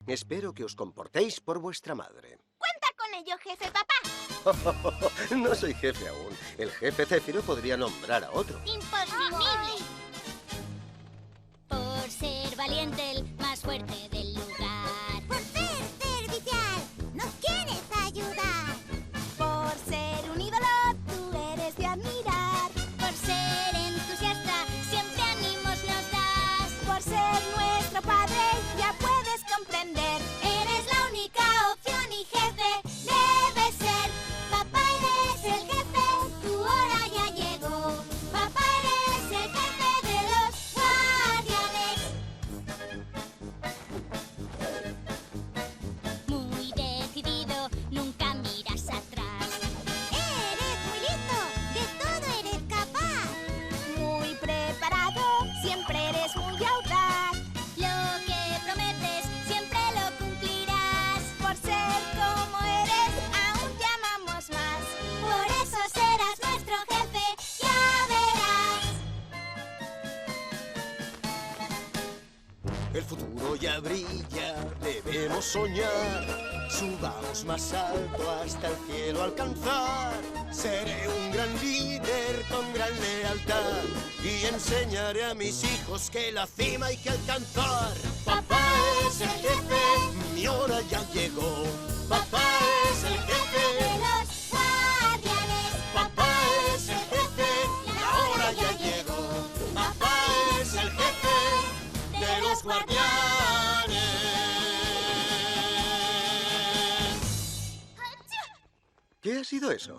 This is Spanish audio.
Espero que os comportéis por vuestra madre. Cuenta con ello, jefe papá. No soy jefe aún. El jefe Céfiro podría nombrar a otro. Imposible. Por ser valiente, el más fuerte del lugar. Por ser servicial, nos quieres ayudar. Por ser un ídolo, tú eres de admirar. Por ser entusiasta, siempre ánimos nos das. Por ser nuestro padre, ya puedes comprender. Eres la única opción y jefe debes ser. Papá, eres el jefe, tu hora ya llegó. Papá, eres el jefe de los guardianes. Muy decidido, nunca miras atrás. Eres muy listo, de todo eres capaz. Muy preparado, siempre eres muy audaz. Lo que prometes, siempre lo cumplirás. Por ser como eres, aún te amamos más. Por eso serás nuestro jefe, ya verás. El futuro ya brilla, debemos soñar. Subamos más alto hasta el cielo alcanzar. Seré un gran líder con gran lealtad y enseñaré a mis hijos que la cima hay que alcanzar. Papá es el jefe, mi hora ya llegó. Papá es el jefe, De los guardianes, papá es el jefe, la hora ya llegó. Papá es el jefe de los guardianes. ¿Qué ha sido eso?